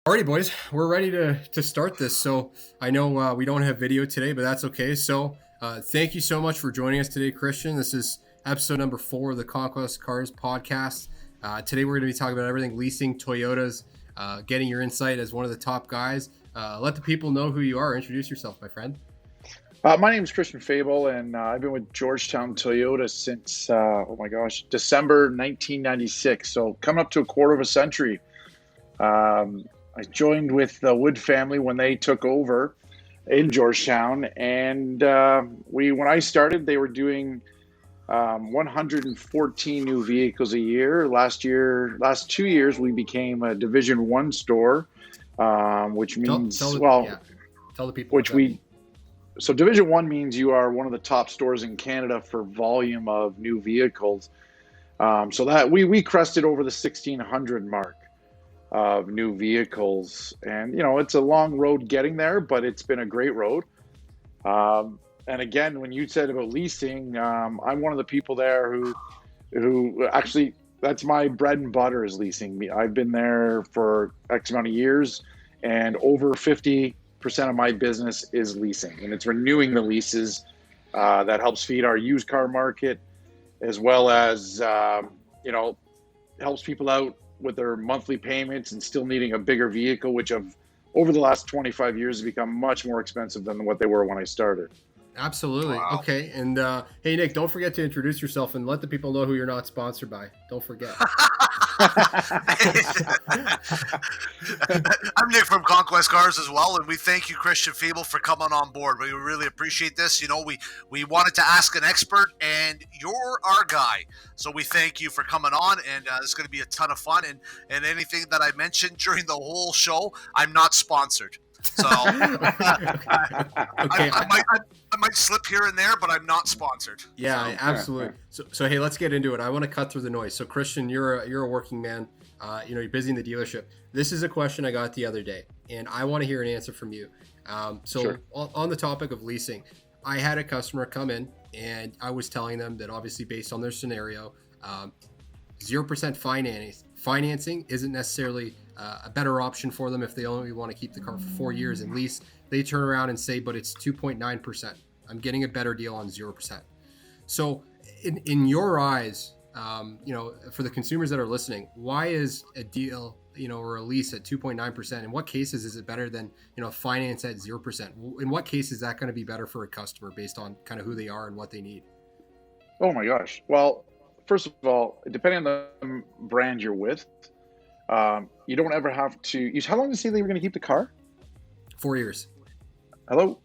Alrighty, boys, we're ready to start this. So I know we don't have video today, but that's okay. So thank you so much for joining us today, Christian. This is episode number 4 of the Conquest Cars podcast. Today we're going to be talking about everything leasing, Toyotas, getting your insight as one of the top guys. Let the people know who you are. Introduce yourself, my friend. My name is Christian Febel, and I've been with Georgetown Toyota since, December 1996. So coming up to a quarter of a century. I joined with the Wood family when they took over in Georgetown, and when I started, they were doing 114 new vehicles a year. Last 2 years, we became a Division 1 store, which means tell the people. So Division 1 means you are one of the top stores in Canada for volume of new vehicles. So that we crested over the 1,600 mark of new vehicles, and it's a long road getting there, but it's been a great road. And again, when you said about leasing, I'm one of the people there who actually, that's my bread and butter, is leasing. I've been there for X amount of years, and over 50% of my business is leasing, and it's renewing the leases that helps feed our used car market, as well as helps people out with their monthly payments and still needing a bigger vehicle, which over the last 25 years has become much more expensive than what they were when I started. Absolutely. Wow. Okay. And hey, Nick, don't forget to introduce yourself and let the people know who you're not sponsored by. Don't forget. I'm Nick from Conquest Cars as well, and we thank you, Christian Febel, for coming on board. We really appreciate this. We wanted to ask an expert, and you're our guy. So we thank you for coming on, and it's going to be a ton of fun. And anything that I mentioned during the whole show, I'm not sponsored. So okay. I might slip here and there, but I'm not sponsored. Yeah, so. Absolutely. So hey, let's get into it. I want to cut through the noise. So Christian, you're a working man. You're busy in the dealership. This is a question I got the other day, and I want to hear an answer from you. Sure. On the topic of leasing, I had a customer come in, and I was telling them that obviously based on their scenario, 0% financing isn't necessarily a better option for them if they only want to keep the car for 4 years and lease. They turn around and say, but it's 2.9%. I'm getting a better deal on 0%. So in your eyes, for the consumers that are listening, why is a deal, or a lease at 2.9%? In what cases is it better than, finance at 0%? In what case is that going to be better for a customer based on kind of who they are and what they need? Oh my gosh. Well, first of all, depending on the brand you're with, you don't ever have to. How long did you say they were going to keep the car? 4 years. Hello?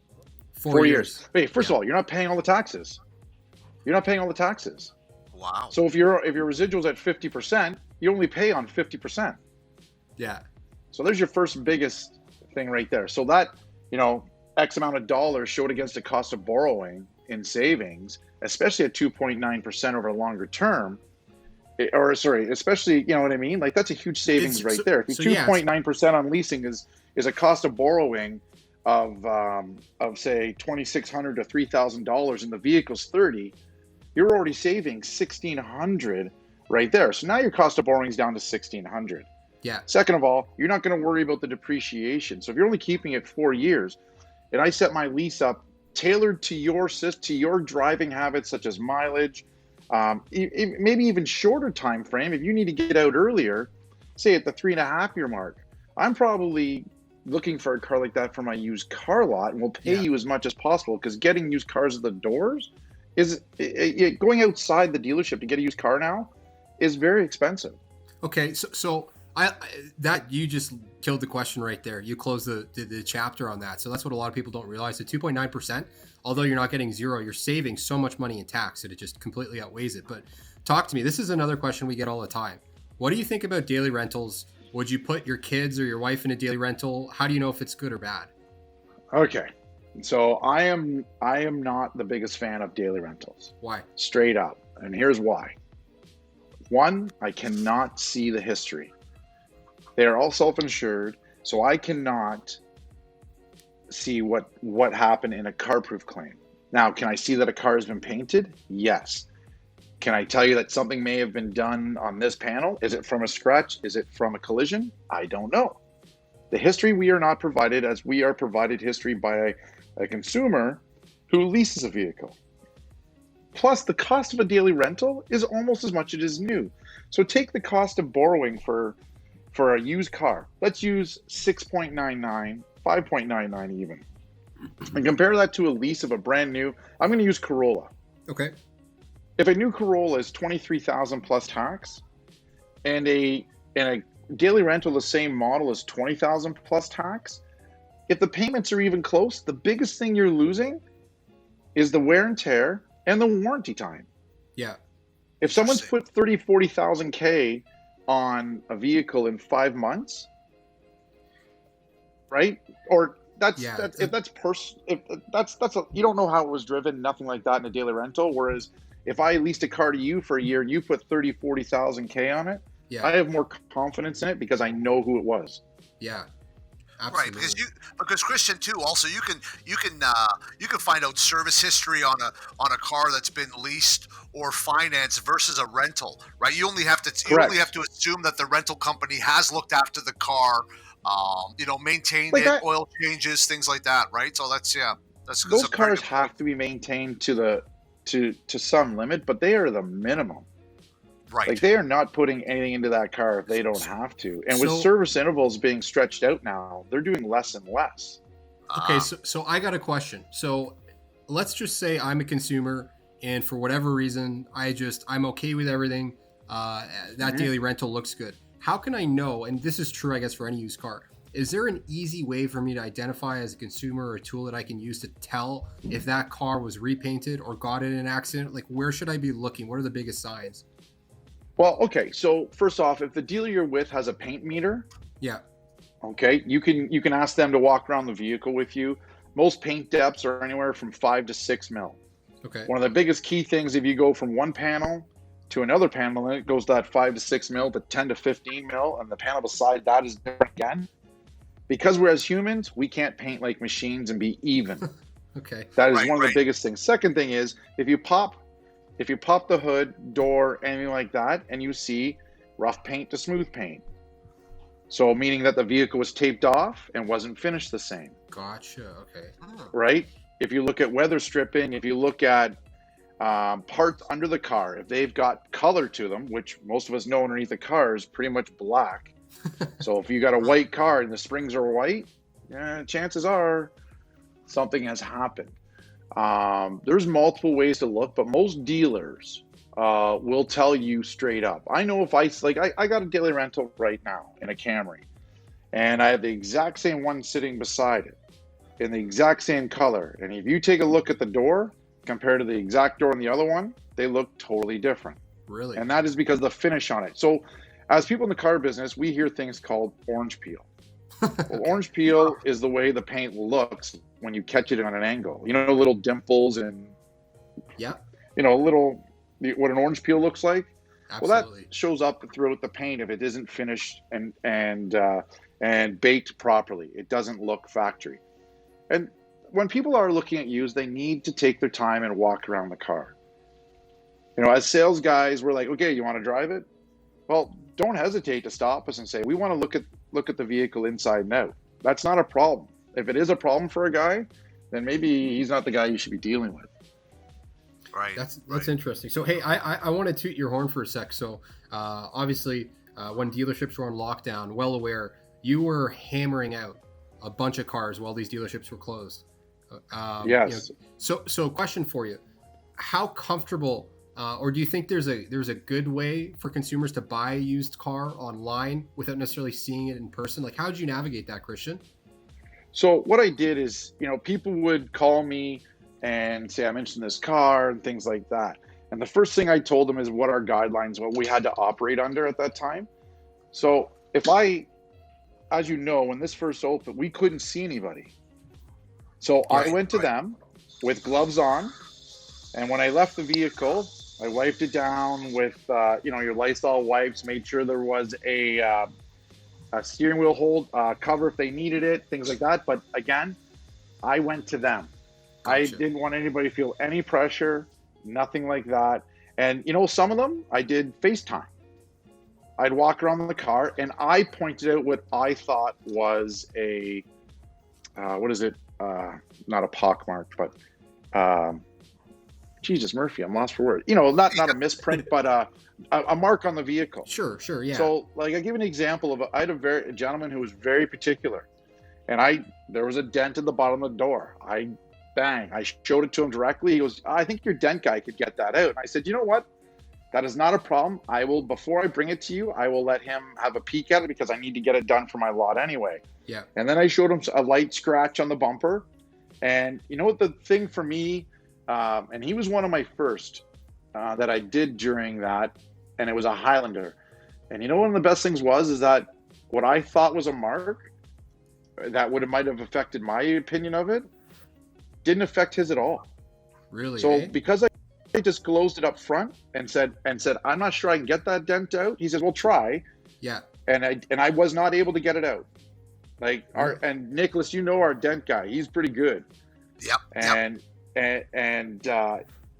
4 years. Hey, first of all, you're not paying all the taxes. Wow. So if your residual's at 50%, you only pay on 50%. Yeah. So there's your first biggest thing right there. So that, X amount of dollars showed against the cost of borrowing in savings, especially at 2.9% over a longer term. Especially, you know what I mean? Like, that's a huge savings there. 2.9% on leasing is a cost of borrowing of say $2,600 to $3,000, and the vehicle's $30,000. You're already saving $1,600 right there. So now your cost of borrowing is down to $1,600. Yeah. Second of all, you're not going to worry about the depreciation. So if you're only keeping it 4 years, and I set my lease up tailored to your driving habits, such as mileage, maybe even shorter time frame. If you need to get out earlier, say at the 3.5-year mark, I'm probably looking for a car like that for my used car lot, and will pay you as much as possible, because getting used cars at the doors is going outside the dealership to get a used car now is very expensive. Okay, so that you just killed the question right there. You closed the chapter on that. So that's what a lot of people don't realize. The 2.9%, although you're not getting zero, you're saving so much money in tax that it just completely outweighs it. But talk to me. This is another question we get all the time. What do you think about daily rentals? Would you put your kids or your wife in a daily rental? How do you know if it's good or bad? Okay. So I am not the biggest fan of daily rentals. Why? Straight up. And here's why. One, I cannot see the history. They are all self-insured, so I cannot see what happened in a car-proof claim. Now, can I see that a car has been painted? Yes. Can I tell you that something may have been done on this panel? Is it from a scratch? Is it from a collision? I don't know. The history we are not provided, as we are provided history by a consumer who leases a vehicle. Plus, the cost of a daily rental is almost as much as it is new. So take the cost of borrowing for a used car. Let's use 6.99, 5.99 even. And compare that to a lease of a brand new, I'm going to use Corolla. Okay. If a new Corolla is $23,000 plus tax, and a daily rental the same model is $20,000 plus tax, if the payments are even close, the biggest thing you're losing is the wear and tear and the warranty time. Yeah. If someone's put 30, 40,000 K on a vehicle in 5 months, right? Or you don't know how it was driven, nothing like that in a daily rental. Whereas if I leased a car to you for a year and you put 30, 40,000 K on it, Yeah. I have more confidence in it because I know who it was. Yeah. Absolutely. Right, because Christian too. Also, you can find out service history on a car that's been leased or financed versus a rental. Right, you only have to assume that the rental company has looked after the car, maintained Like it, oil changes, things like that. Right, so that's those cars have to be maintained to some limit, but they are the minimum. Right. Like they are not putting anything into that car if they don't have to. And with service intervals being stretched out now, they're doing less and less. Okay, so I got a question. So let's just say I'm a consumer and for whatever reason, I'm okay with everything. That daily rental looks good. How can I know, and this is true I guess for any used car, is there an easy way for me to identify as a consumer or a tool that I can use to tell if that car was repainted or got in an accident? Like where should I be looking? What are the biggest signs? Well, okay. So first off, if the dealer you're with has a paint meter, yeah, okay, you can ask them to walk around the vehicle with you. Most paint depths are anywhere from 5 to 6 mil. Okay. One of the biggest key things, if you go from one panel to another panel, and it goes that 5 to 6 mil to 10 to 15 mil, and the panel beside that is different again. Because we're as humans, we can't paint like machines and be even. Okay. That is one of the biggest things. Second thing is, if you pop the hood, door, anything like that, and you see rough paint to smooth paint. So meaning that the vehicle was taped off and wasn't finished the same. Gotcha. Okay. Right? If you look at weather stripping, if you look at parts under the car, if they've got color to them, which most of us know underneath the car is pretty much black. So if you got a white car and the springs are white, chances are something has happened. There's multiple ways to look, but most dealers will tell you straight up. I know if I got a daily rental right now in a Camry, and I have the exact same one sitting beside it in the exact same color. And if you take a look at the door compared to the exact door in the other one, they look totally different. Really? And that is because of the finish on it. So as people in the car business, we hear things called orange peel. Well, orange peel is the way the paint looks when you catch it on an angle. Little dimples and what an orange peel looks like. Absolutely. Well, that shows up throughout the paint if it isn't finished and baked properly. It doesn't look factory. And when people are looking at used, they need to take their time and walk around the car. As sales guys, we're like, okay, you want to drive it? Well, don't hesitate to stop us and say, we want to look at the vehicle inside and out. That's not a problem. If it is a problem for a guy, then maybe he's not the guy you should be dealing with. Right. That's interesting. So, hey, I want to toot your horn for a sec. So, obviously, when dealerships were on lockdown, well aware, you were hammering out a bunch of cars while these dealerships were closed. Yes. So, question for you: how comfortable, or do you think there's a good way for consumers to buy a used car online without necessarily seeing it in person? Like, how did you navigate that, Christian? So what I did is, people would call me and say, I'm interested in this car and things like that. And the first thing I told them is what our guidelines, what we had to operate under at that time. So as you know, when this first opened, we couldn't see anybody. So I went to them with gloves on. And when I left the vehicle, I wiped it down with, your Lysol wipes, made sure there was a steering wheel hold cover if they needed it, things like that. But again, I went to them. Gotcha. I didn't want anybody to feel any pressure, nothing like that. And some of them I did FaceTime. I'd walk around the car, and I pointed out what I thought was a what is it? Not a pockmark, but Jesus Murphy, I'm lost for words. Not a misprint, but a mark on the vehicle. Sure, yeah. So, like, I give an example of I had a gentleman who was very particular, and there was a dent in the bottom of the door. I showed it to him directly. He goes, I think your dent guy could get that out. And I said, you know what? That is not a problem. Before I bring it to you, I will let him have a peek at it because I need to get it done for my lot anyway. Yeah. And then I showed him a light scratch on the bumper. And you know what the thing for me, and he was one of my first that I did during that, and it was a Highlander. And you know, one of the best things is that what I thought was a mark that might have affected my opinion of it didn't affect his at all. Really? So because I disclosed it up front and said, I'm not sure I can get that dent out. He says, well, try. Yeah. And I was not able to get it out. Like and Nicholas, our dent guy, he's pretty good. Yep. And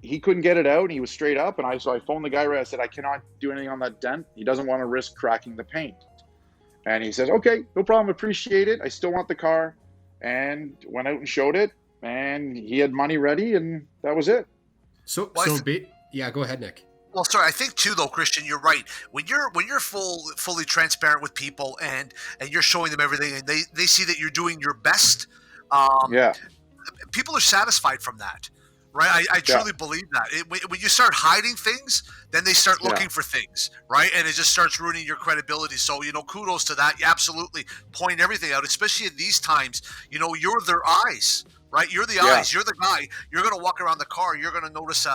he couldn't get it out, and he was straight up. And so I phoned the guy right. I said, I cannot do anything on that dent. He doesn't want to risk cracking the paint. And he says, okay, no problem. Appreciate it. I still want the car. And went out and showed it, and he had money ready, and that was it. Yeah, go ahead, Nick. Well, sorry, I think too, though, Christian, you're right. When you're fully transparent with people and you're showing them everything, and they see that you're doing your best, people are satisfied from that, right? I truly believe that. When you start hiding things, then they start looking for things, right? And it just starts ruining your credibility. So, kudos to that. You absolutely point everything out, especially in these times. You're their eyes. Right, you're the eyes. You're the guy. You're going to walk around the car. You're going to notice,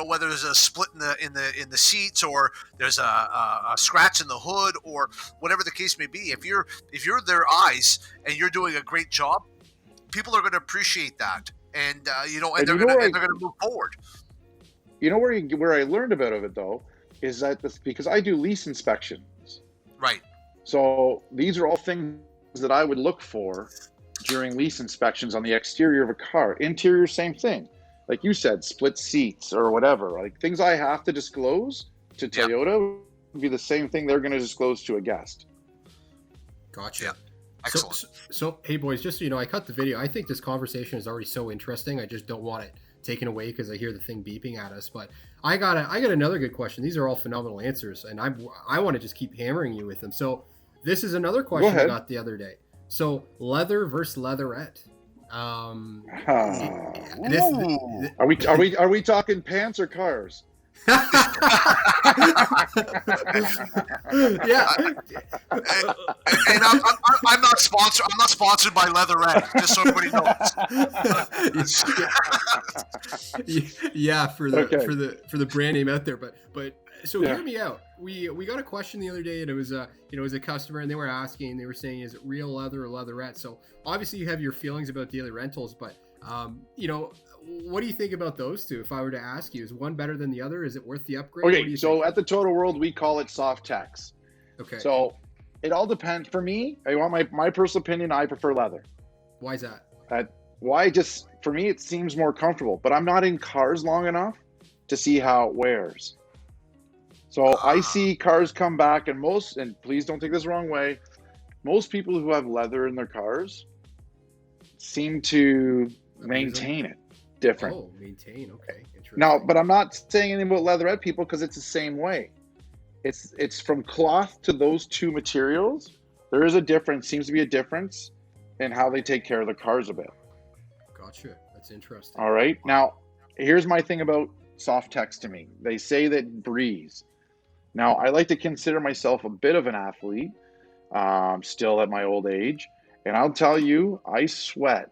whether there's a split in the seats, or there's a scratch in the hood, or whatever the case may be. If you're their eyes and you're doing a great job, people are going to appreciate that, and they're going to move forward. Where I learned about it though is that because I do lease inspections. Right. So these are all things that I would look for during lease inspections on the exterior of a car. Interior, same thing. Like you said, split seats or whatever. Like things I have to disclose to Toyota would be the same thing they're going to disclose to a guest. Gotcha. Yeah. Excellent. So, hey boys, just so you know, I cut the video. I think this conversation is already so interesting. I just don't want it taken away because I hear the thing beeping at us. But I got another good question. These are all phenomenal answers, and I want to just keep hammering you with them. So this is another question I got the other day. So leather versus leatherette. Are we talking pants or cars? Yeah. And I'm not sponsored. I'm not sponsored by Leatherette. Just so everybody knows. Yeah, for the brand name out there, but so hear me out. We got a question the other day, and it was a customer, and they were saying, is it real leather or leatherette? So obviously you have your feelings about daily rentals, but what do you think about those two? If I were to ask you, is one better than the other? Is it worth the upgrade? Okay, so at the Total World, we call it soft tex. Okay. So it all depends. For me, I want my personal opinion. I prefer leather. Why is that? For me, it seems more comfortable. But I'm not in cars long enough to see how it wears. So I see cars come back, and please don't take this the wrong way, most people who have leather in their cars seem to maintain it different. Oh, maintain. Okay. Interesting. Now, but I'm not saying anything about leatherette people because it's the same way. It's from cloth to those two materials. There is a difference, seems to be a difference in how they take care of the cars a bit. Gotcha. That's interesting. All right. Now, here's my thing about soft tex to me. They say that breeze. Now, I like to consider myself a bit of an athlete, still at my old age. And I'll tell you, I sweat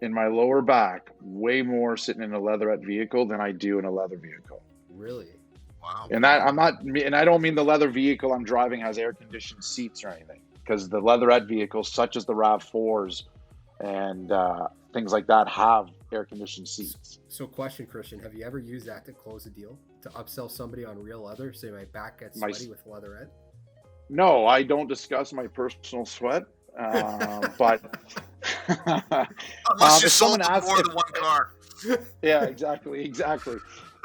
in my lower back way more sitting in a leatherette vehicle than I do in a leather vehicle. Really? Wow. And I don't mean the leather vehicle I'm driving has air conditioned seats or anything, because the leatherette vehicles, such as the RAV4s and things like that, have air conditioned seats. So question, Christian, have you ever used that to close a deal, to upsell somebody on real leather? Say my back gets sweaty with leatherette? No, I don't discuss my personal sweat. But unless you sold more than one car. Yeah, exactly.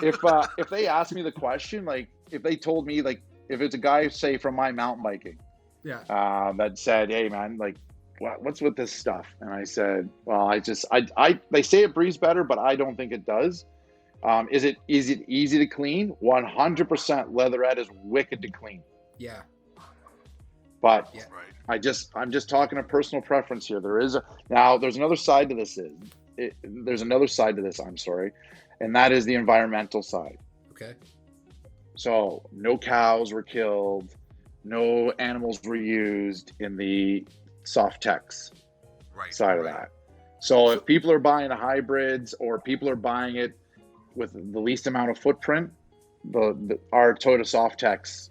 If they asked me the question, like if they told me, like, it's a guy, say, from my mountain biking, Yeah. that said, "Hey man, like, what's with this stuff?" And I said, "Well, they say it breathes better, but I don't think it does. Is it easy to clean? 100% leatherette is wicked to clean. Yeah. But Yeah. Right. I'm just talking a personal preference here. There's another side to this. There's another side to this. I'm sorry, and that is the environmental side. Okay. So no cows were killed, no animals were used in the soft techs side of that. So if people are buying hybrids or people are buying it with the least amount of footprint, our Toyota Softex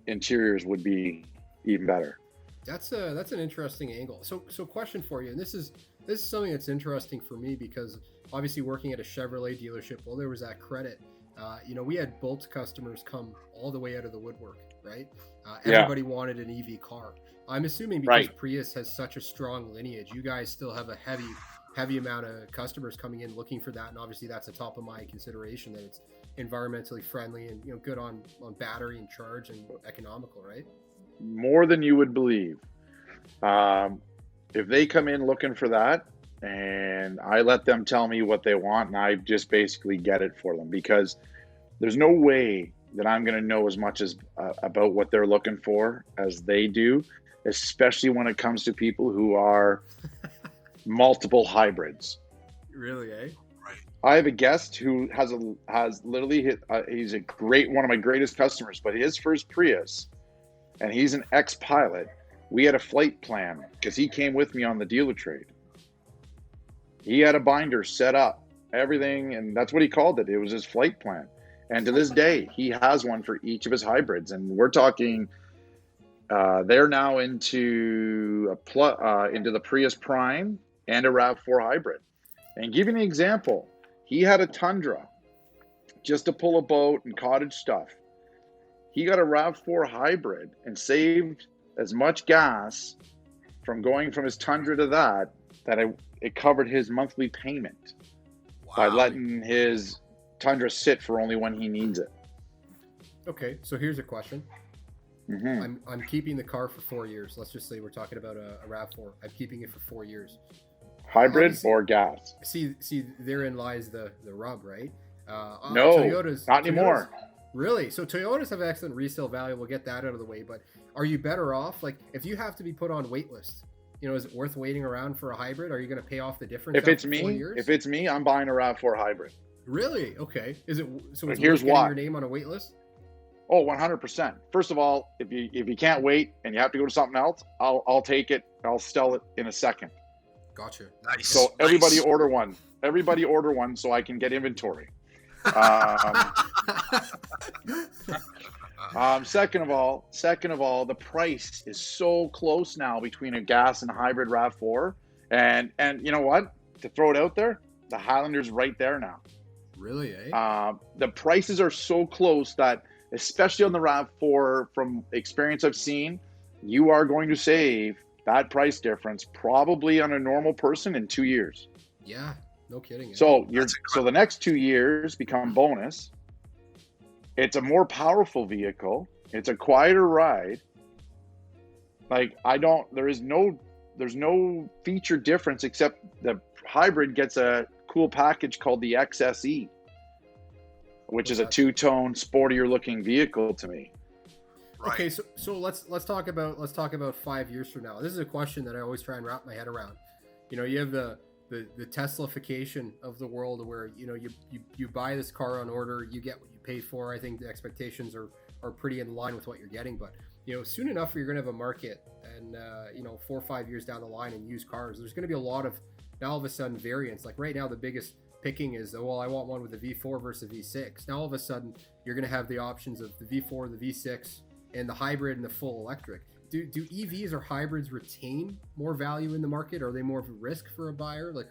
interiors would be even better. That's an interesting angle. So question for you, and this is something that's interesting for me because obviously working at a Chevrolet dealership, well, there was that credit. We had Bolt customers come all the way out of the woodwork, right? Everybody wanted an EV car. I'm assuming because Prius has such a strong lineage, you guys still have a heavy amount of customers coming in looking for that, and obviously that's a top of mind consideration that it's environmentally friendly and good on battery and charge and economical, right? More than you would believe. If they come in looking for that, and I let them tell me what they want, and I just basically get it for them, because there's no way that I'm going to know as much as about what they're looking for as they do, especially when it comes to people who are multiple hybrids. Really, eh? Right. I have a guest who has literally hit. He's one of my greatest customers, but his first Prius, and he's an ex-pilot. We had a flight plan because he came with me on the dealer trade. He had a binder set up, everything, and that's what he called it. It was his flight plan. And to this day, he has one for each of his hybrids. And we're talking, they're now into the Prius Prime and a RAV4 hybrid. And give you an example, he had a Tundra just to pull a boat and cottage stuff. He got a RAV4 hybrid and saved as much gas from going from his Tundra to that it covered his monthly payment by letting his Tundra sit for only when he needs it. Okay, so here's a question. Mm-hmm. I'm keeping the car for 4 years. Let's just say we're talking about a RAV4. I'm keeping it for 4 years. Hybrid or gas? See, therein lies the rub, right? No, Toyotas, not anymore. Really? So Toyotas have excellent resale value. We'll get that out of the way. But are you better off? Like, if you have to be put on wait list, is it worth waiting around for a hybrid? Are you going to pay off the difference? If it's me, I'm buying a RAV4 hybrid. Really? Okay. Is it so? It's here's worth getting why. Your name on a wait list? Oh, 100%. First of all, if you can't wait and you have to go to something else, I'll take it. I'll sell it in a second. Gotcha. Nice. So everybody order one. Everybody order one so I can get inventory. Second of all, the price is so close now between a gas and a hybrid RAV4, and you know what? To throw it out there, the Highlander's right there now. Really, eh? The prices are so close that, especially on the RAV4, from experience I've seen, you are going to save that price difference probably on a normal person in 2 years. Yeah, no kidding. So the next 2 years become bonus. It's a more powerful vehicle. It's a quieter ride. There's no feature difference except the hybrid gets a cool package called the XSE, which is a two-tone, sportier looking vehicle to me. Right. Okay, so let's talk about 5 years from now. This is a question that I always try and wrap my head around. You have the Teslafication of the world, where you buy this car on order, you get what you pay for. I think the expectations are pretty in line with what you're getting, but soon enough you're going to have a market, and 4 or 5 years down the line in used cars, there's going to be a lot of, now all of a sudden, variants. Like right now the biggest picking is, I want one with the V4 versus the V6. Now all of a sudden you're going to have the options of the V4, the V6, and the hybrid and the full electric. Do EVs or hybrids retain more value in the market? Are they more of a risk for a buyer? Like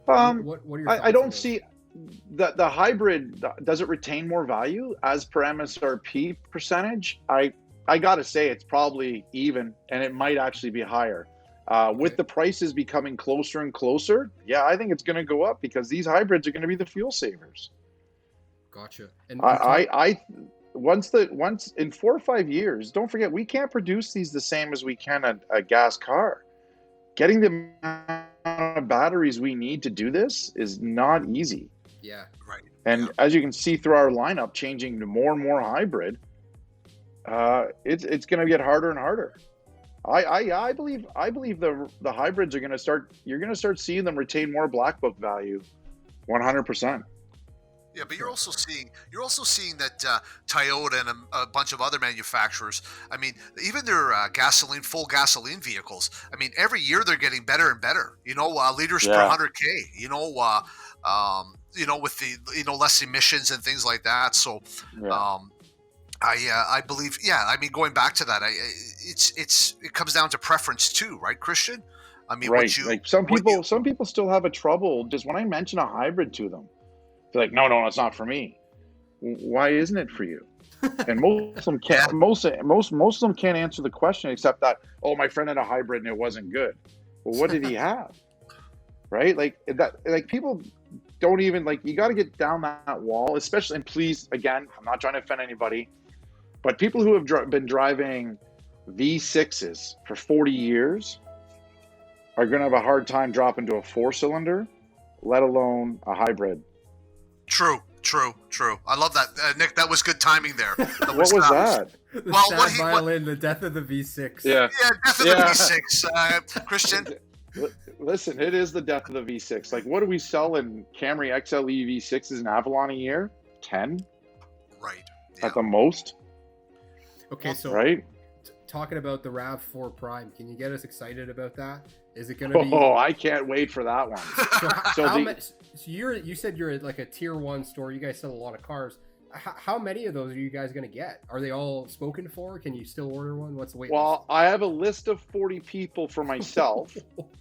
what are your thoughts? I don't see the hybrid. Does it retain more value as per MSRP percentage? I gotta say it's probably even, and it might actually be higher. With the prices becoming closer and closer, yeah, I think it's going to go up because these hybrids are going to be the fuel savers. Gotcha. And once in 4 or 5 years, don't forget, we can't produce these the same as we can a gas car. Getting the amount of batteries we need to do this is not easy. Yeah. Right. And as you can see through our lineup changing to more and more hybrid, it's going to get harder and harder. I believe the hybrids are going to start. You're going to start seeing them retain more black book value, 100%. Yeah, but you're also seeing that Toyota and a bunch of other manufacturers. I mean, even their full gasoline vehicles. I mean, every year they're getting better and better. Liters per 100K. With the less emissions and things like that. So, I believe, I mean, going back to that, it comes down to preference too, right, Christian? I mean, right. Like some people still have a trouble just when I mention a hybrid to them. They're like, no, it's not for me. Why isn't it for you? And most of them can't. Most of them can't answer the question except that, oh, my friend had a hybrid and it wasn't good. Well, what did he have? Right? Like that. Like people don't even like. You got to get down that wall, especially. And please, again, I'm not trying to offend anybody, but people who have been driving V6s for 40 years are going to have a hard time dropping to a 4-cylinder, let alone a hybrid. True. I love that, Nick. That was good timing there. What was that? The violin, the death of the V6. Yeah, death of the V6. Christian. Listen, it is the death of the V6. Like, what do we sell in Camry XLE V6s in Avalon a year? 10, right? At the most. Okay, so right. Talking about the RAV4 Prime, can you get us excited about that? Is it going to be? Oh, I can't wait for that one. You said you're at like a tier 1 store. You guys sell a lot of cars. How many of those are you guys going to get? Are they all spoken for? Can you still order one? What's the wait list? Well, I have a list of 40 people for myself.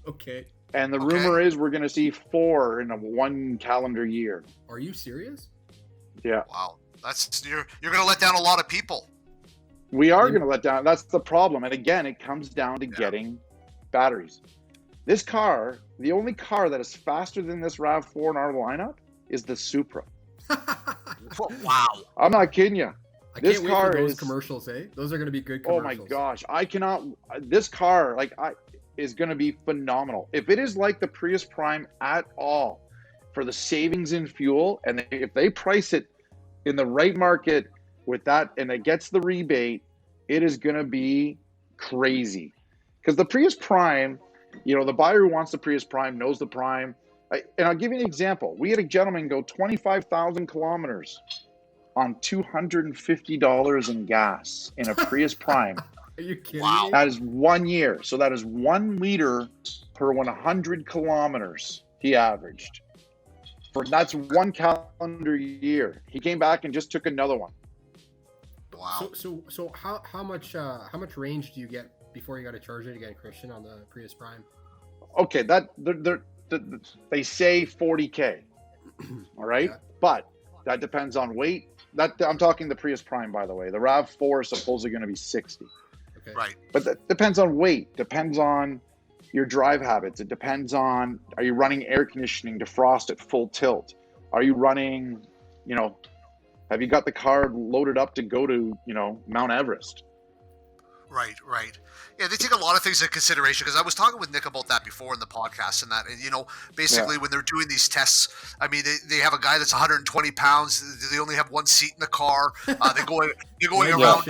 Okay. And the rumor is we're going to see 4 in one calendar year. Are you serious? Yeah. Wow. You're going to let down a lot of people. We are going to let down. That's the problem. And again, it comes down to getting batteries. This car, the only car that is faster than this RAV4 in our lineup is the Supra. Wow. I'm not kidding you. This car wait for those commercials, eh? Those are going to be good commercials. Oh my gosh. I cannot. This car, is going to be phenomenal. If it is like the Prius Prime at all for the savings in fuel, and if they price it in the right market with that, and it gets the rebate, it is going to be crazy. Because the Prius Prime, the buyer who wants the Prius Prime knows the Prime. And I'll give you an example. We had a gentleman go 25,000 kilometers on $250 in gas in a Prius Prime. Are you kidding me? That is 1 year. So that is 1 liter per 100 kilometers he averaged. That's 1 calendar year. He came back and just took another one. Wow. So how much range do you get before you got to charge it again, Christian, on the Prius Prime? Okay, they say 40K. All right, but that depends on weight. I'm talking the Prius Prime, by the way. The RAV4 is supposedly going to be 60. Okay. Right. But that depends on weight. Depends on your drive habits. It depends on, are you running air conditioning, defrost at full tilt? Are you running, have you got the car loaded up to go to, Mount Everest? Right. Yeah, they take a lot of things into consideration, because I was talking with Nick about that before in the podcast, and that, basically when they're doing these tests, I mean, they have a guy that's 120 pounds. They only have one seat in the car. They're going around.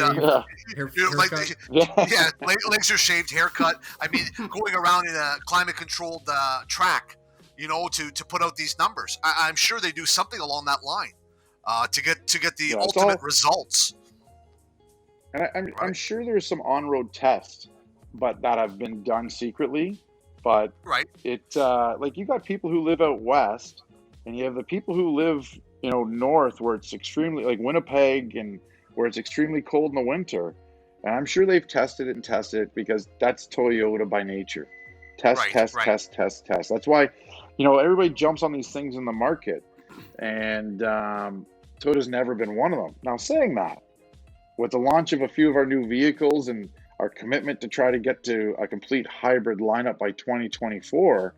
Legs are shaved, haircut. I mean, going around in a climate-controlled track, to put out these numbers. I'm sure they do something along that line to get the ultimate results. And I'm sure there's some on-road tests, but that have been done secretly. But it's you got people who live out west, and you have the people who live, north, where it's extremely, like Winnipeg, and where it's extremely cold in the winter. And I'm sure they've tested it because that's Toyota by nature. Test. That's why, everybody jumps on these things in the market, and Toyota's never been one of them. Now, saying that, with the launch of a few of our new vehicles and our commitment to try to get to a complete hybrid lineup by 2024,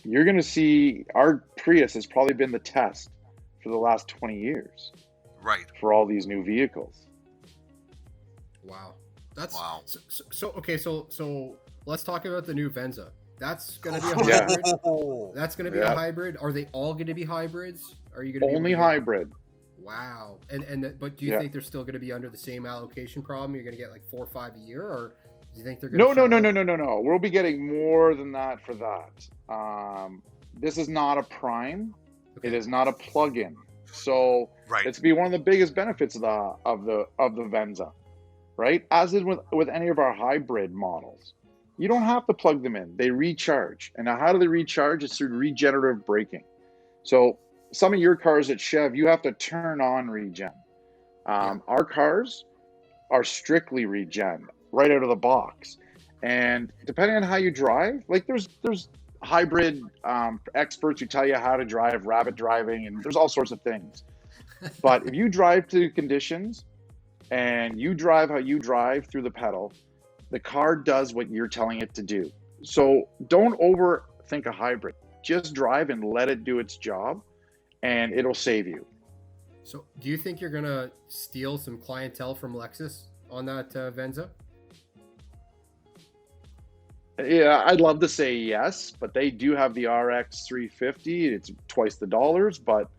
you're going to see our Prius has probably been the test for the last 20 years. Right. for all these new vehicles. Wow. That's Wow. So let's talk about the new Venza. That's going to be a Yeah. hybrid. That's going to be Yeah. a hybrid. Are they all going to be hybrids? Are you going to Only hybrid. Wow. But do you think they're still going to be under the same allocation problem? You're going to get like 4 or 5 a year, or do you think they're going to No. We'll be getting more than that for that. This is not a prime. Okay. It is not a plug-in. So Right. it's be one of the biggest benefits of the Venza, right? As is with any of our hybrid models. You don't have to plug them in. They recharge. And now how do they recharge? It's through regenerative braking. So some of your cars at Chev, you have to turn on regen. Our cars are strictly regen right out of the box. And depending on how you drive, like there's hybrid experts who tell you how to drive, rabbit driving, and there's all sorts of things. But if you drive to conditions and you drive how you drive through the pedal, the car does what you're telling it to do. So don't overthink a hybrid. Just drive and let it do its job, and it'll save you. So do you think you're going to steal some clientele from Lexus on that Venza? Yeah, I'd love to say yes, but they do have the RX 350. It's twice the dollars, but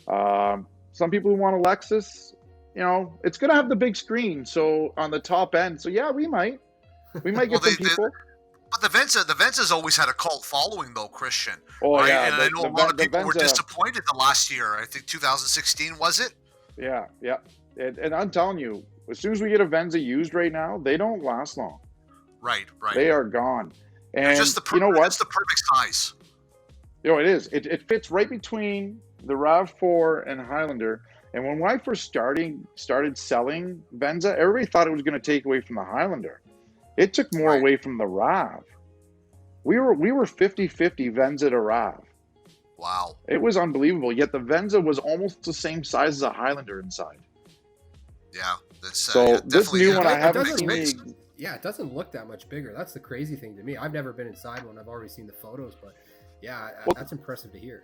some people who want a Lexus, it's going to have the big screen. So on the top end. So yeah, we might get some people. But the Venza's always had a cult following, though, Christian. Oh, right? yeah. And I know a lot of people were disappointed the last year. I think 2016, was it? Yeah. And I'm telling you, as soon as we get a Venza used right now, they don't last long. Right. They are gone. And It's the perfect size. It is. It fits right between the RAV4 and Highlander. And when I first started selling Venza, everybody thought it was going to take away from the Highlander. It took more away from the RAV. We were 50-50 Venza to RAV. Wow. It was unbelievable. Yet the Venza was almost the same size as a Highlander inside. Yeah. That's, so this new one, I haven't seen it doesn't look that much bigger. That's the crazy thing to me. I've never been inside one. I've already seen the photos, but that's impressive to hear.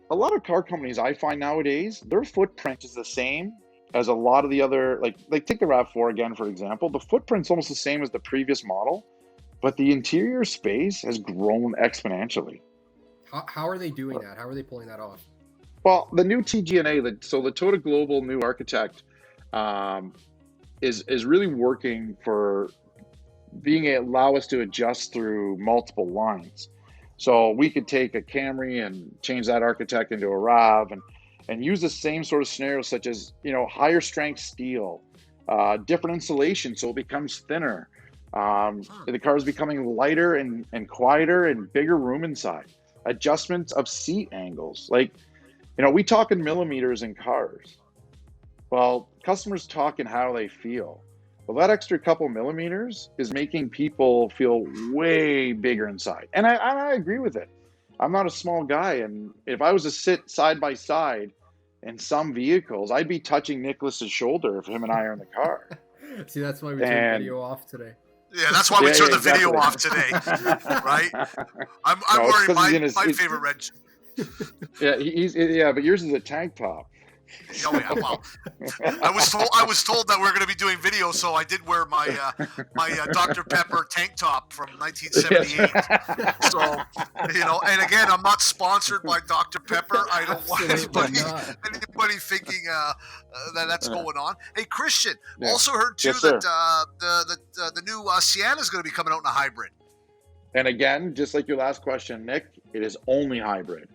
A lot of car companies I find nowadays, their footprint is the same as a lot of the other, like take the RAV4 again, for example. The footprint's almost the same as the previous model, but the interior space has grown exponentially. How are they doing that? How are they pulling that off? Well, the new TGNA, so the Toyota Global new architect, is really working for allow us to adjust through multiple lines. So we could take a Camry and change that architect into a RAV and use the same sort of scenarios, such as, higher strength steel, different insulation so it becomes thinner. The car is becoming lighter and quieter and bigger room inside. Adjustments of seat angles. We talk in millimeters in cars. Well, customers talk in how they feel. Well, that extra couple millimeters is making people feel way bigger inside. And I agree with it. I'm not a small guy. And if I was to sit side by side in some vehicles, I'd be touching Nicholas's shoulder if him and I are in the car. See, that's why we turned video off today. Yeah, that's why we turned the video off today, right? I'm wearing my favorite red. Yeah, but yours is a tank top. Oh yeah, well, I was told that we're going to be doing video, so I did wear my Dr. Pepper tank top from 1978. So and again, I'm not sponsored by Dr. Pepper. I don't want anybody thinking that's going on. Hey, Christian, also heard too that the new Sienna is going to be coming out in a hybrid. And again, just like your last question, Nick, it is only hybrid.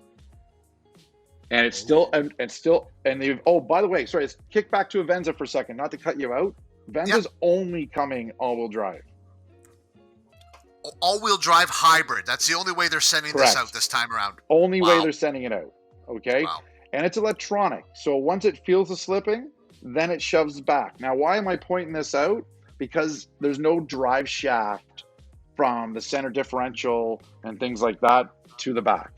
And it's still, by the way, sorry, let's kick back to a Venza for a second, not to cut you out. Venza's only coming all-wheel drive. All-wheel drive hybrid. That's the only way they're sending this out this time around. Only way they're sending it out, okay? Wow. And it's electronic. So once it feels the slipping, then it shoves back. Now, why am I pointing this out? Because there's no drive shaft from the center differential and things like that to the back.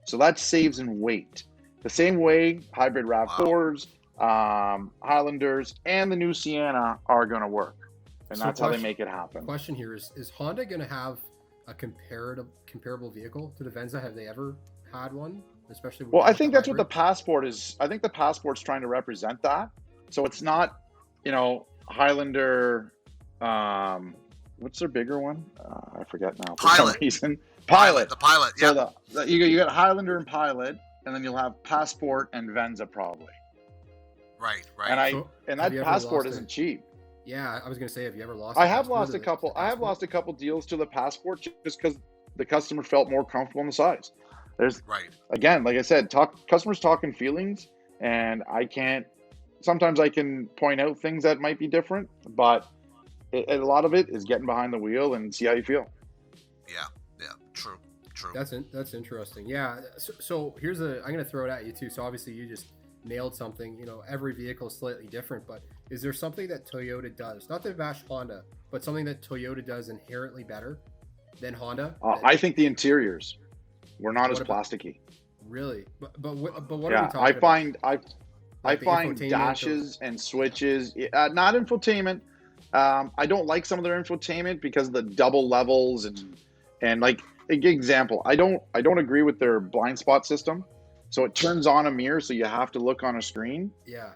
So that saves in weight. The same way hybrid RAV4s, Highlanders, and the new Sienna are going to work. And that's how they make it happen. Question here is Honda going to have a comparable vehicle to the Venza? Have they ever had one? especially Well, now I with the think that's what the hybrid. Passport is. I think the Passport's trying to represent that. So it's not, Highlander. What's their bigger one? I forget now for some Pilot. reason. Pilot. Pilot. The Pilot. So Yeah. you got Highlander and Pilot, and then you'll have Passport and Venza probably. Right. And Right. So, have that you ever Passport lost isn't cheap. Yeah, I was gonna say, have you ever lost? I a have customer lost to a the couple. I have Passport? lost a couple deals to the Passport just because the customer felt more comfortable in the size. There's Right. again, like I said, customers talking feelings, and I can't. Sometimes I can point out things that might be different, but a lot of it is getting behind the wheel and see how you feel. Yeah. Yeah. True. That's interesting. Yeah. So here's I'm gonna throw it at you too. So obviously you just nailed something. Every vehicle is slightly different, but is there something that Toyota does, not to bash Honda, but something that Toyota does inherently better than Honda? I think the interiors were not as What about- plasticky. Really? But what are we Yeah, talking I about? find I Like the find infotainment dashes and switches, not infotainment. I don't like some of their infotainment because of the double levels and like example. I don't agree with their blind spot system. So it turns on a mirror, so you have to look on a screen. Yeah.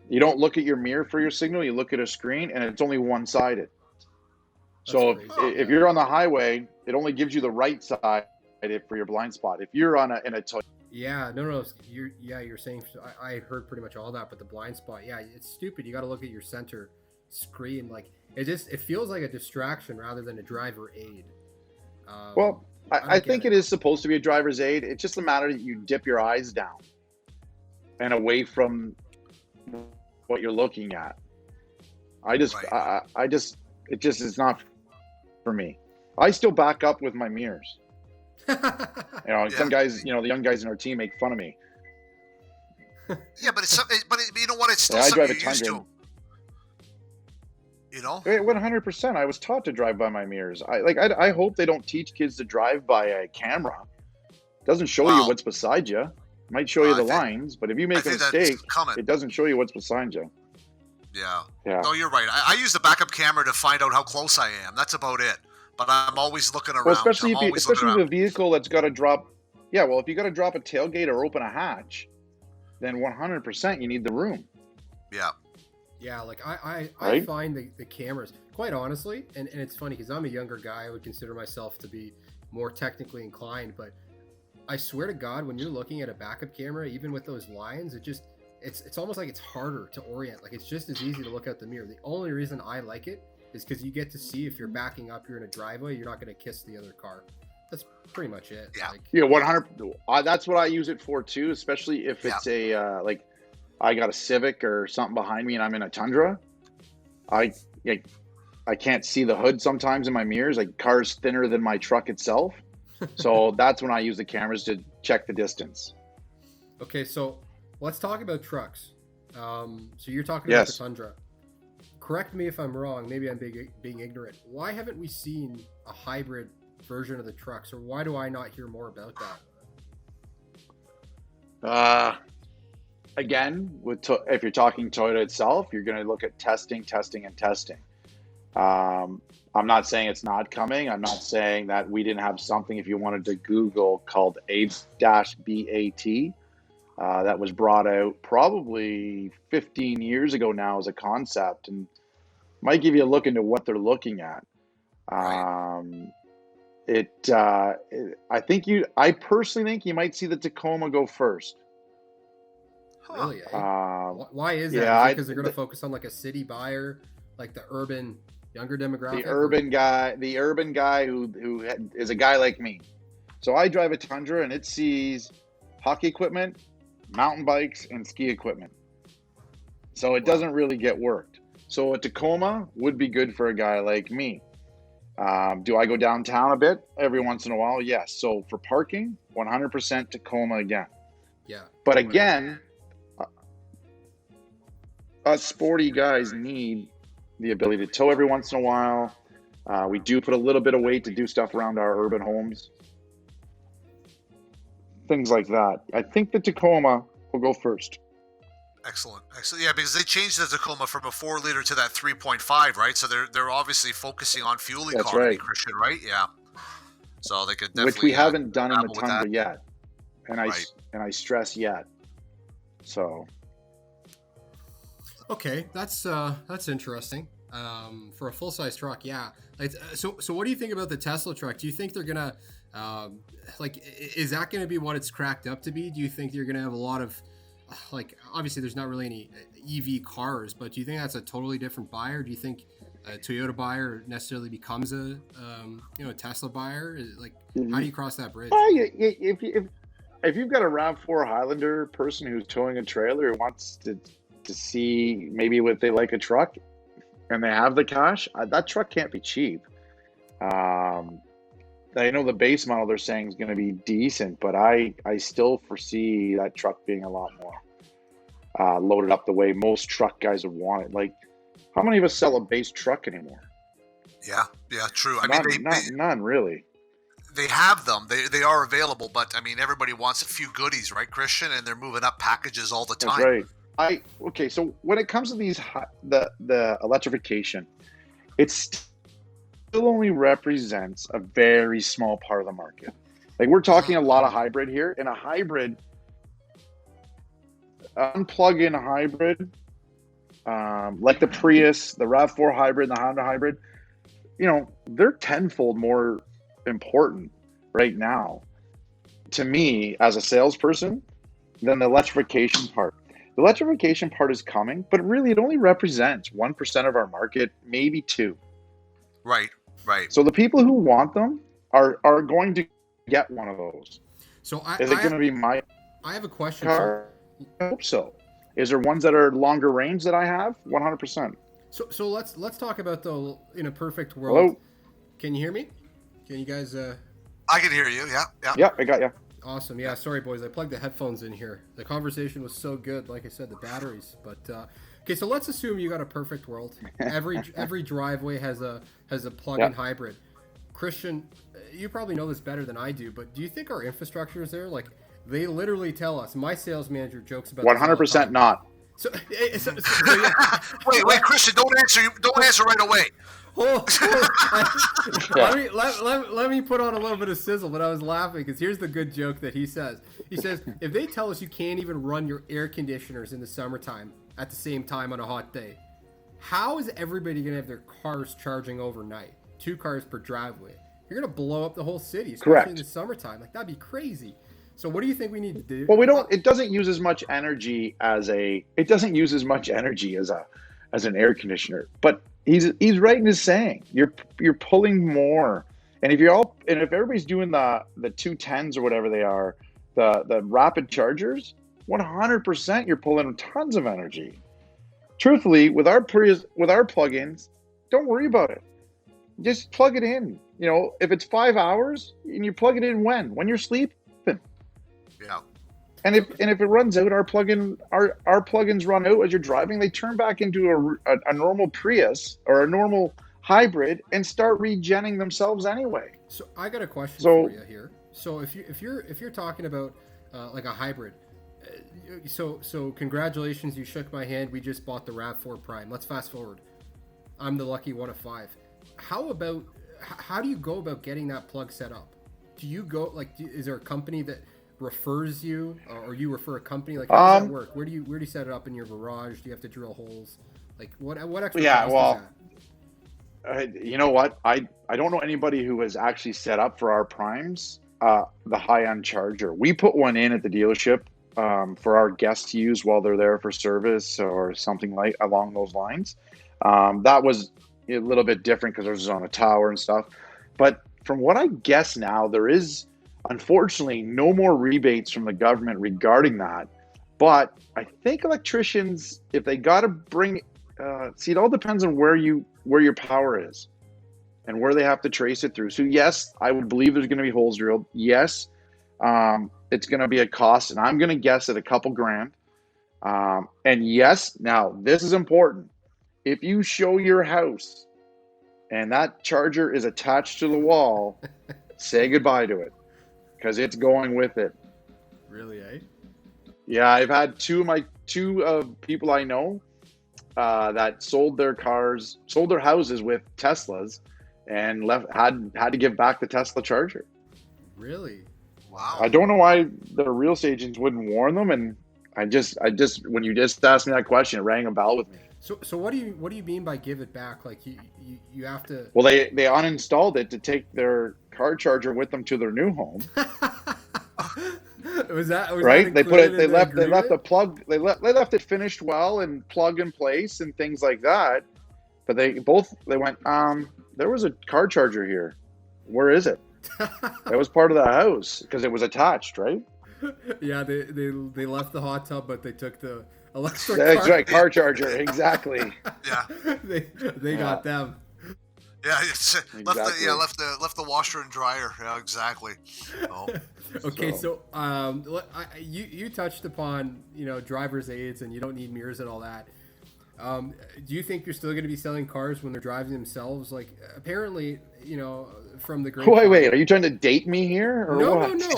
You don't look at your mirror for your signal. You look at a screen, and it's only one-sided. So That's if, crazy. if you're on the highway, it only gives you the right side for your blind spot. If you're in a Toyota, Yeah, no, you're saying I heard pretty much all that, but the blind spot, yeah, it's stupid. You got to look at your center screen, like it feels like a distraction rather than a driver aid. well, I I don't think get it is supposed to be a driver's aid. It's just a matter that you dip your eyes down and away from what you're looking at. I just, Right. it just is not for me. I still back up with my mirrors. Some guys, the young guys in our team make fun of me. Yeah, but you know what? It's still I something drive a you're used Tundra. to. You know? 100%. I was taught to drive by my mirrors. I hope they don't teach kids to drive by a camera. It doesn't show you Wow. what's beside you. It might show you I the think- lines, but if you I make a think that's mistake, coming. it doesn't show you what's beside you. Yeah. Yeah. No, you're right. I use the backup camera to find out how close I am. That's about it. But I'm always looking around. Well, especially I'm always especially looking with a vehicle that's got to drop. Yeah, well, if you got to drop a tailgate or open a hatch, then 100% you need the room. Yeah. Yeah, like I Right? find the cameras, quite honestly, and it's funny because I'm a younger guy. I would consider myself to be more technically inclined, but I swear to God, when you're looking at a backup camera, even with those lines, it's almost like it's harder to orient. Like it's just as easy to look out the mirror. The only reason I like it is because you get to see if you're backing up, you're in a driveway, you're not going to kiss the other car. That's pretty much it. Yeah. Like, Yeah, 100. That's what I use it for too, especially if it's like I got a Civic or something behind me and I'm in a Tundra. I can't see the hood sometimes in my mirrors. Like car's thinner than my truck itself. So that's when I use the cameras to check the distance. okay, so let's talk about trucks. So you're talking about the Yes. Tundra. Correct me if I'm wrong. Maybe I'm being ignorant. Why haven't we seen a hybrid version of the trucks, or why do I not hear more about that? Again, if you're talking Toyota itself, you're going to look at testing. I'm not saying it's not coming. I'm not saying that we didn't have something, if you wanted to Google, called A-BAT. That was brought out probably 15 years ago now as a concept, and might give you a look into what they're looking at. Right. I personally think you might see the Tacoma go first. Huh. Really? Eh? Why is that? yeah, Is it because they're going to focus on like a city buyer, like the urban younger demographic? The urban guy who is a guy like me. So I drive a Tundra and it sees hockey equipment, mountain bikes, and ski equipment. So it doesn't really get worked. So a Tacoma would be good for a guy like me. Do I go downtown a bit every once in a while? Yes. So for parking, 100% Tacoma again. Yeah. But again, us sporty guys need the ability to tow every once in a while. We do put a little bit of weight to do stuff around our urban homes. Things like that. I think the Tacoma will go first. Excellent. Yeah, because they changed the Tacoma from a 4-liter to that 3.5, right? So they're obviously focusing on fuel economy, right. Christian, right? Yeah. So they could definitely Which we haven't done in the dabble with Tundra that. yet. and Right. I stress yet. So Okay, that's interesting. For a full size truck, yeah. Like, so what do you think about the Tesla truck? Do you think they're gonna, like, is that gonna be what it's cracked up to be? Do you think you're gonna have a lot of, like, obviously there's not really any EV cars, but do you think that's a totally different buyer? Do you think a Toyota buyer necessarily becomes a, a Tesla buyer? Like, how do you cross that bridge? if you've got a RAV4 Highlander person who's towing a trailer who wants to see maybe what they like a truck and they have the cash, that truck can't be cheap. I know the base model they're saying is going to be decent, but I still foresee that truck being a lot more loaded up the way most truck guys would want it. Like, how many of us sell a base truck anymore? Yeah, true. I mean, None really. they have them. They are available, but I mean, everybody wants a few goodies, right, Christian? And they're moving up packages all the time. That's right. Okay. So when it comes to the electrification, it still only represents a very small part of the market. Like, we're talking a lot of hybrid here. In a hybrid, unplug-in hybrid, like the Prius, the RAV4 hybrid, and the Honda hybrid, they're tenfold more important right now to me as a salesperson than the electrification part. The electrification part is coming, but really it only represents 1% of our market, maybe 2%. Right. So the people who want them are going to get one of those. So is it going to be my I have a question. car? I hope so. Is there ones that are longer range that I have? 100%. So let's talk about, though, in a perfect world. Hello? Can you hear me? Can you guys? I can hear you. Yeah. Yeah, I got you. Awesome. Yeah. Sorry, boys. I plugged the headphones in here. The conversation was so good. Like I said, the batteries. But okay. So let's assume you got a perfect world. Every driveway has a plug-in hybrid. Christian, you probably know this better than I do. But do you think our infrastructure is there? Like, they literally tell us. My sales manager jokes about 100% not. So yeah. wait, Christian, don't answer right away. Let me put on a little bit of sizzle, but I was laughing because here's the good joke that he says. He says, if they tell us you can't even run your air conditioners in the summertime at the same time on a hot day, how is everybody going to have their cars charging overnight? 2 cars per driveway. You're going to blow up the whole city, especially in the summertime. Like, that'd be crazy. So what do you think we need to do? Well, it doesn't use as much energy as an air conditioner. But he's right in his saying. You're pulling more. And if everybody's doing the 210s or whatever they are, the rapid chargers, 100% you're pulling tons of energy. Truthfully, with our plugins, don't worry about it. Just plug it in. If it's 5 hours, and you plug it in when you're sleeping. Yeah. And if it runs out, our plugins run out as you're driving, they turn back into a normal Prius or a normal hybrid and start regenning themselves anyway. So I got a question for you here. So if you're talking about like a hybrid, so congratulations, you shook my hand. We just bought the RAV4 Prime. Let's fast forward. I'm the lucky one of 5. How do you go about getting that plug set up? Do you go is there a company that refers you, or you refer a company? Like, how does that work? Where do you set it up in your garage? Do you have to drill holes? Like, what extra cost is that? You know what? I don't know anybody who has actually set up for our primes the high-end charger. We put one in at the dealership for our guests to use while they're there for service or something like along those lines. That was a little bit different because it was on a tower and stuff. But from what I guess now, there is, unfortunately, no more rebates from the government regarding that. But I think electricians, if they got to bring, it all depends on where your power is and where they have to trace it through. So yes, I would believe there's going to be holes drilled. Yes, it's going to be a cost, and I'm going to guess at a couple grand. And yes, now this is important. If you show your house and that charger is attached to the wall, say goodbye to it, because it's going with it. Really, eh? Yeah, I've had two people I know that sold their houses with Teslas and had to give back the Tesla charger. Really? Wow. I don't know why the real estate agents wouldn't warn them. And I just when you just asked me that question, it rang a bell with me. So what do you mean by give it back? Like you have to. Well, they uninstalled it to take their car charger with them to their new home. was right? That They left the plug. They left it finished well and plug in place and things like that. But they went. There was a car charger here. Where is it? It was part of the house because it was attached, right? Yeah, they left the hot tub, but they took the electric. That's right, car charger, exactly. Yeah, they got them. Yeah, it's Exactly. left the washer and dryer. Yeah, exactly. Oh. Okay, so you touched upon driver's aids, and you don't need mirrors and all that. Do you think you're still going to be selling cars when they're driving themselves? Like, apparently, from the great. Wait, are you trying to date me here, or no, what? No.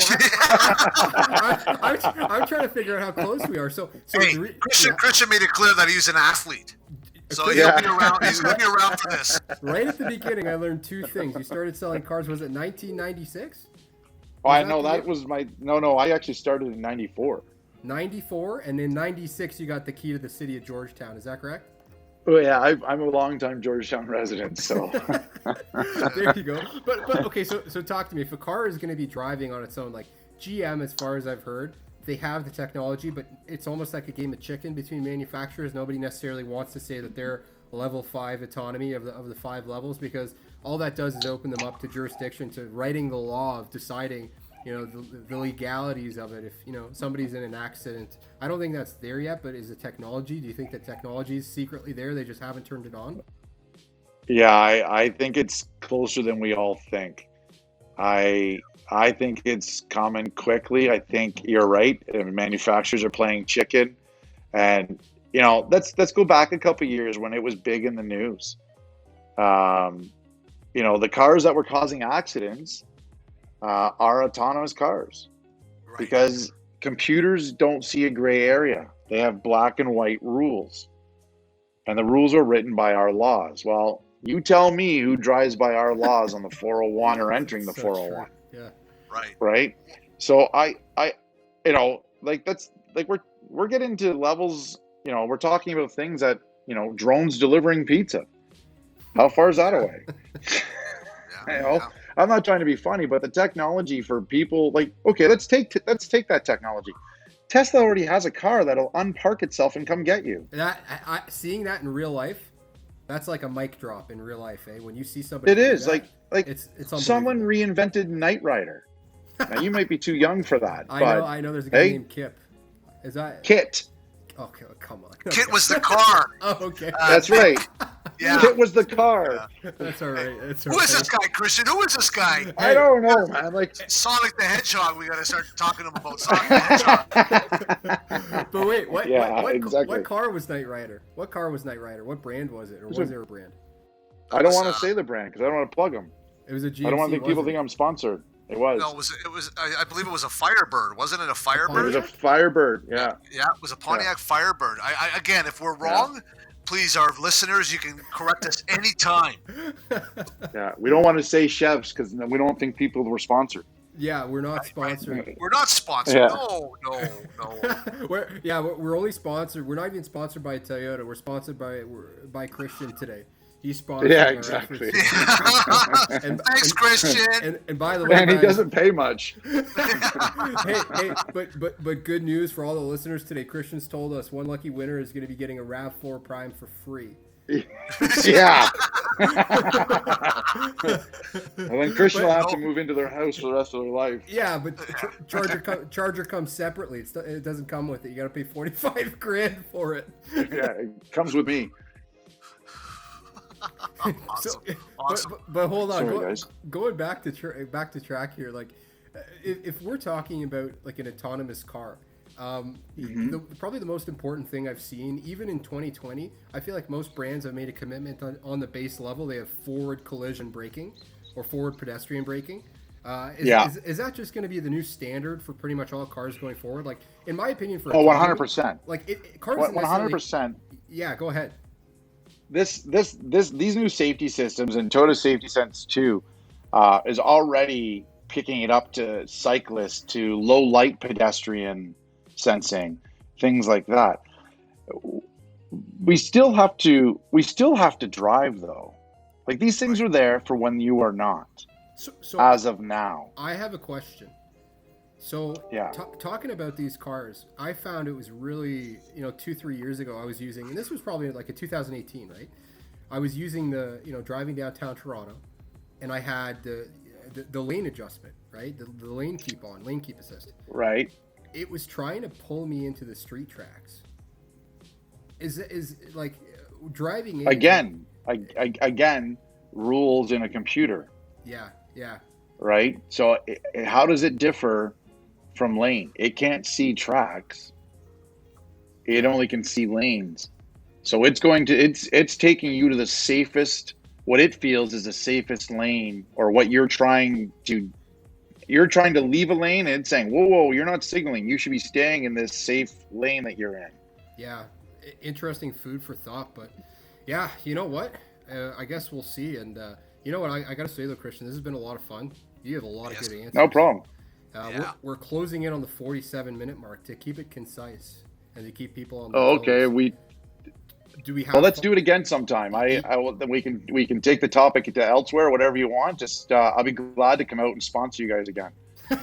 I'm trying to figure out how close we are. So Hey, Christian made it clear that he's an athlete, so he'll be around. He's going to be around for this. Right at the beginning, I learned two things. You started selling cars. Was it 1996? Oh, I know that was my no. I actually started in '94. 94, and then 96 you got the key to the city of Georgetown. Is that correct? Oh yeah, I'm a longtime Georgetown resident, so there you go. But okay, so talk to me. If a car is going to be driving on its own, like GM, as far as I've heard, they have the technology, but it's almost like a game of chicken between manufacturers. Nobody necessarily wants to say that they're level 5 autonomy of the 5 levels, because all that does is open them up to jurisdiction, to writing the law of deciding the legalities of it. If somebody's in an accident, I don't think that's there yet, but is the technology? Do you think that technology is secretly there? They just haven't turned it on. yeah, I think it's closer than we all think. I think it's coming quickly. I think you're right. Manufacturers are playing chicken, and let's go back a couple of years when it was big in the news. The cars that were causing accidents are autonomous cars, Right. because computers don't see a gray area. They have black and white rules, and the rules are written by our laws. Well, you tell me who drives by our laws on the 401 or entering the So 401. true. Yeah. Right. So that's like we're getting to levels. We're talking about things that drones delivering pizza. How far is that away? Yeah. I'm not trying to be funny, but the technology for people, like, okay, let's take that technology. Tesla already has a car that'll unpark itself and come get you. That seeing that in real life, that's like a mic drop in real life, eh? When you see somebody, It do is that, like it's someone unbelievable. reinvented Knight Rider. Now you might be too young for that, but I know. There's a guy hey, named Kip. Is that? Kit. Okay, come on. Kit was the car. Oh, okay. That's right. Yeah. Kit was the car. That's all right. That's all Who right. is this guy, Christian? Who is this guy? I don't know, man. Like, Sonic the Hedgehog. We got to start talking to him about Sonic the Hedgehog. But wait, exactly. what car was Knight Rider? What car was Knight Rider? What brand was it, or was there a brand? I don't want to say the brand because I don't want to plug them. It was a GMC. I don't want to think people wasn't think I'm sponsored. It was. No, it was. I believe it was a Firebird. Wasn't it a It Firebird? was a Firebird. Yeah. Yeah, it was a Pontiac Firebird. Again, if we're wrong, please, our listeners, you can correct us anytime. Yeah. We don't want to say chefs because we don't think people were sponsored. Yeah, we're not sponsored. We're not sponsored. Yeah. No. we're only sponsored. We're not even sponsored by Toyota. We're sponsored by Christian today. He's sponsored. Yeah, our exactly. efforts. Thanks, Christian. And by the way, And he guys, doesn't pay much. hey, but good news for all the listeners today. Christian's told us one lucky winner is going to be getting a RAV4 Prime for free. Yeah. And then Christian will have to move into their house for the rest of their life. Yeah, but Charger comes separately. It doesn't come with it. You got to pay $45,000 for it. Yeah, it comes with me. Awesome. So, Awesome. but hold on, Sorry, guys. going back to track here. Like, if we're talking about like an autonomous car, probably the most important thing I've seen, even in 2020, I feel like most brands have made a commitment on the base level. They have forward collision braking or forward pedestrian braking. Is that just going to be the new standard for pretty much all cars going forward? Like, in my opinion, for 100%. Like, cars 100%. Yeah, go ahead. These new safety systems and Toyota Safety Sense 2 is already kicking it up to cyclists, to low light pedestrian sensing, things like that. We still have to drive though. Like these things are there for when you are not. So as of now. I have a question. So Yeah. Talking about these cars, I found it was really, 2-3 years ago I was using, and this was probably like a 2018, right? I was using the, driving downtown Toronto, and I had the lane adjustment, right? The lane keep assist. Right. It was trying to pull me into the street tracks. Is like driving in, again, rules in a computer. Yeah. Right. So how does it differ from lane? It can't see tracks. It only can see lanes. So it's taking you to the safest, what it feels is the safest lane, or what you're trying to leave a lane, and it's saying, whoa, you're not signaling. You should be staying in this safe lane that you're in. Yeah. Interesting food for thought, but yeah, you know what? I guess we'll see. And you know what? I got to say though, Christian, this has been a lot of fun. You have a lot of good answers. No problem. We're closing in on the 47-minute mark. To keep it concise and to keep people on the okay. toes, Let's do it again sometime. We can take the topic to elsewhere, whatever you want. Just I'll be glad to come out and sponsor you guys again. Hey,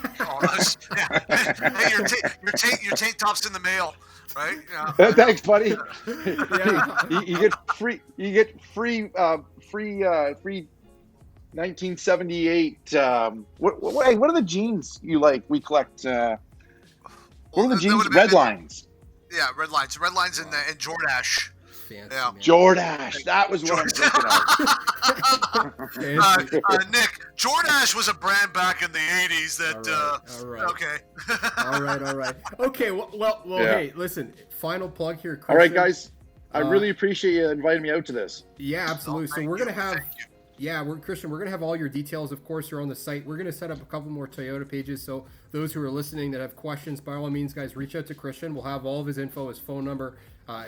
your tank top's in the mail, right? Yeah. Thanks, buddy. You get free 1978. What are the jeans you like? We collect. What are the jeans? Red lines. Yeah, red lines. Red lines in Jordache. Fancy, yeah. Jordache. That was what I'm thinking of. Nick, Jordache was a brand back in the 80s that. All right. Okay. All right. Okay. Well. Yeah. Hey, listen. Final plug here, Christian. All right, guys. I really appreciate you inviting me out to this. Yeah, absolutely. So we're gonna have. Yeah, Christian, we're going to have all your details, of course, are on the site. We're going to set up a couple more Toyota pages, so those who are listening that have questions, by all means, guys, reach out to Christian. We'll have all of his info, his phone number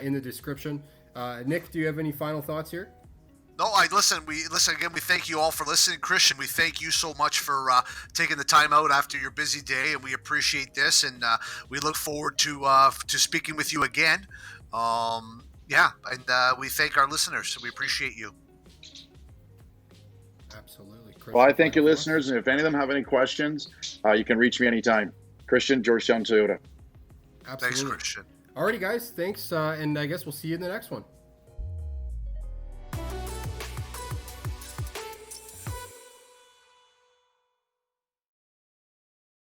in the description. Nick, do you have any final thoughts here? No, listen again. We thank you all for listening. Christian, we thank you so much for taking the time out after your busy day, and we appreciate this, and we look forward to speaking with you again. And we thank our listeners. We appreciate you. Absolutely. Christian, Well, I thank you, listeners, and if any of them have any questions, you can reach me anytime. Christian, Georgetown Toyota. Absolutely. Thanks, Christian. Alrighty, guys. Thanks, and I guess we'll see you in the next one.